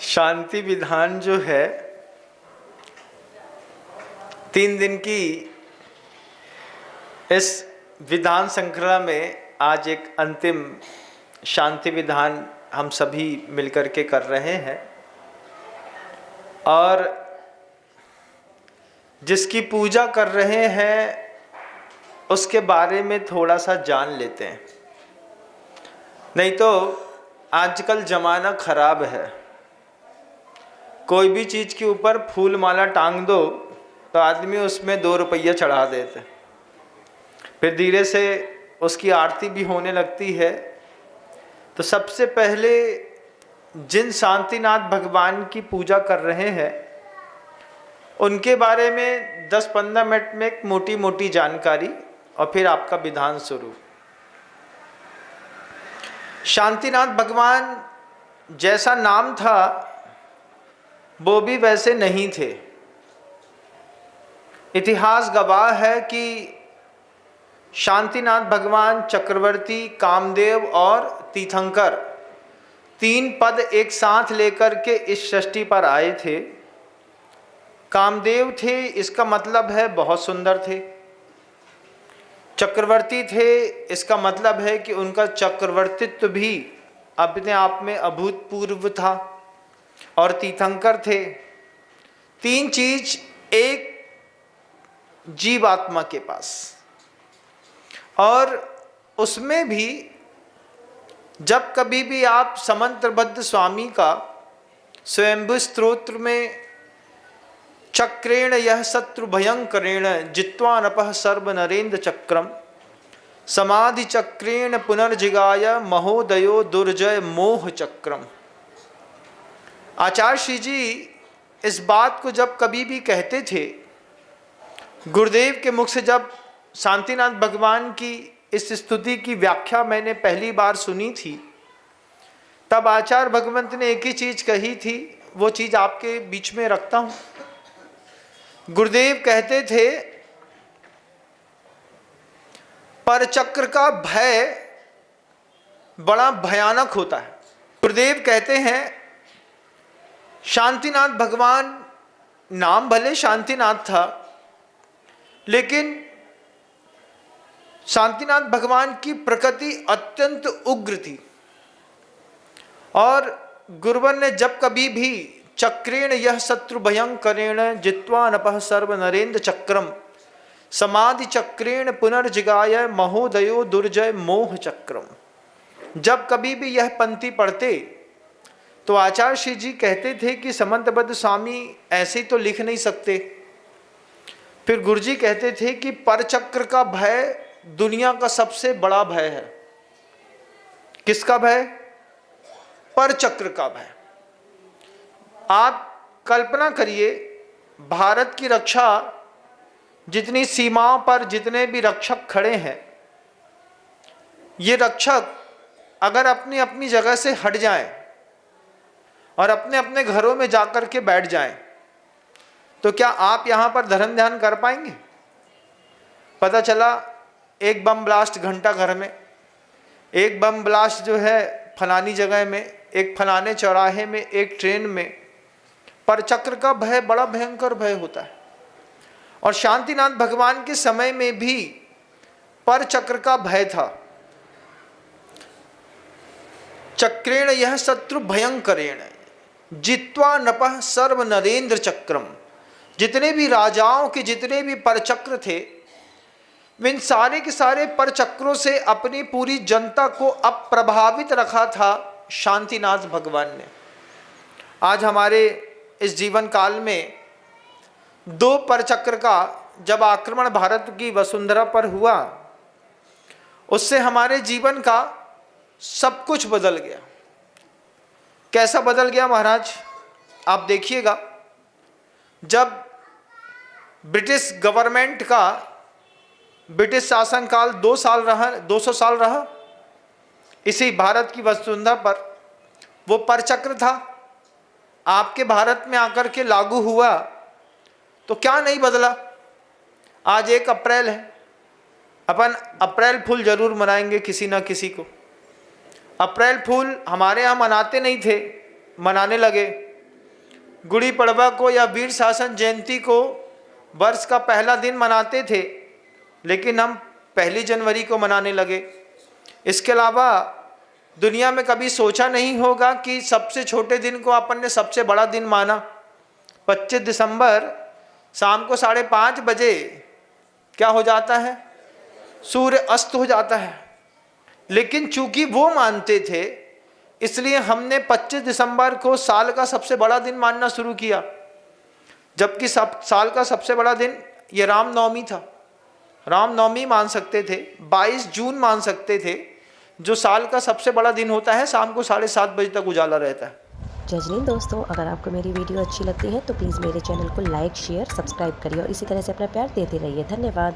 शांति विधान जो है 3 दिन की इस विधान श्रृंखला में आज एक अंतिम शांति विधान हम सभी मिलकर के कर रहे हैं और जिसकी पूजा कर रहे हैं उसके बारे में थोड़ा सा जान लेते हैं। नहीं तो आजकल ज़माना ख़राब है, कोई भी चीज़ के ऊपर फूल माला टांग दो तो आदमी उसमें 2 रुपया चढ़ा देते, फिर धीरे से उसकी आरती भी होने लगती है। तो सबसे पहले जिन शांतिनाथ भगवान की पूजा कर रहे हैं उनके बारे में 10-15 मिनट में एक मोटी मोटी जानकारी और फिर आपका विधान शुरू। शांतिनाथ भगवान जैसा नाम था वो भी वैसे नहीं थे। इतिहास गवाह है कि शांतिनाथ भगवान चक्रवर्ती, कामदेव और तीर्थंकर 3 पद एक साथ लेकर के इस सृष्टि पर आए थे। कामदेव थे, इसका मतलब है बहुत सुंदर थे। चक्रवर्ती थे, इसका मतलब है कि उनका चक्रवर्तित्व भी अपने आप में अभूतपूर्व था। और तीर्थंकर थे। 3 चीज एक जीवात्मा के पास, और उसमें भी जब कभी भी आप समंत्रबद्ध स्वामी का स्वयंभू स्तोत्र में चक्रेण यह शत्रु भयंकरेण जित्वा नपः सर्व नरेंद्र चक्रम समाधि चक्रेण पुनर्जिगाय महोदयो दुर्जय मोह चक्रम। आचार्य श्री जी इस बात को जब कभी भी कहते थे, गुरुदेव के मुख से जब शांतिनाथ भगवान की इस स्तुति की व्याख्या मैंने पहली बार सुनी थी, तब आचार्य भगवंत ने एक ही चीज कही थी, वो चीज आपके बीच में रखता हूं। गुरुदेव कहते थे परचक्र का भय बड़ा भयानक होता है। गुरुदेव कहते हैं शांतिनाथ भगवान, नाम भले शांतिनाथ था, लेकिन शांतिनाथ भगवान की प्रकृति अत्यंत उग्र थी। और गुरुवर ने जब कभी भी चक्रेण यह शत्रु भयंकरेण जित्वा नपः सर्व नरेंद्र चक्रम समाधि चक्रेण पुनर्जिगाय महोदयो दुर्जय मोह चक्रम, जब कभी भी यह पंक्ति पढ़ते तो आचार्य श्री जी कहते थे कि समंतबद्ध स्वामी ऐसे तो लिख नहीं सकते। फिर गुरुजी कहते थे कि परचक्र का भय दुनिया का सबसे बड़ा भय है। किसका भय? परचक्र का भय। आप कल्पना करिए, भारत की रक्षा, जितनी सीमाओं पर जितने भी रक्षक खड़े हैं, ये रक्षक अगर अपनी अपनी जगह से हट जाएं और अपने अपने घरों में जाकर के बैठ जाएं, तो क्या आप यहां पर धर्म ध्यान कर पाएंगे? पता चला एक बम ब्लास्ट घंटा घर में, एक बम ब्लास्ट जो है फलानी जगह में, एक फलाने चौराहे में, एक ट्रेन में। परचक्र का भय बड़ा भयंकर भय होता है। और शांतिनाथ भगवान के समय में भी परचक्र का भय था। चक्रेण यह शत्रु भयंकरेण जित्वा नपः सर्व नरेंद्र चक्रम, जितने भी राजाओं के जितने भी परचक्र थे, इन सारे के सारे परचक्रों से अपनी पूरी जनता को अप्रभावित रखा था शांतिनाथ भगवान ने। आज हमारे इस जीवन काल में 2 परचक्र का जब आक्रमण भारत की वसुंधरा पर हुआ, उससे हमारे जीवन का सब कुछ बदल गया। कैसा बदल गया महाराज? आप देखिएगा, जब ब्रिटिश गवर्नमेंट का ब्रिटिश शासनकाल 200 साल रहा इसी भारत की वसुंधरा पर, वो परचक्र था, आपके भारत में आकर के लागू हुआ तो क्या नहीं बदला। आज 1 अप्रैल है, अपन अप्रैल फूल जरूर मनाएंगे किसी ना किसी को। अप्रैल फूल हमारे यहाँ मनाते नहीं थे, मनाने लगे। गुड़ी पड़वा को या वीर शासन जयंती को वर्ष का पहला दिन मनाते थे, लेकिन हम 1 जनवरी को मनाने लगे। इसके अलावा दुनिया में कभी सोचा नहीं होगा कि सबसे छोटे दिन को अपन ने सबसे बड़ा दिन माना। 25 दिसंबर शाम को 5:30 बजे क्या हो जाता है? सूर्य अस्त हो जाता है। लेकिन चूंकि वो मानते थे, इसलिए हमने 25 दिसंबर को साल का सबसे बड़ा दिन मानना शुरू किया, जबकि साल का सबसे बड़ा दिन ये रामनवमी था। रामनवमी मान सकते थे, 22 जून मान सकते थे, जो साल का सबसे बड़ा दिन होता है। शाम को 7:30 बजे तक उजाला रहता है। जय जैन दोस्तों, अगर आपको मेरी वीडियो अच्छी लगती है तो प्लीज़ मेरे चैनल को लाइक, शेयर, सब्सक्राइब करिए और इसी तरह से अपना प्यार देते रहिए। धन्यवाद।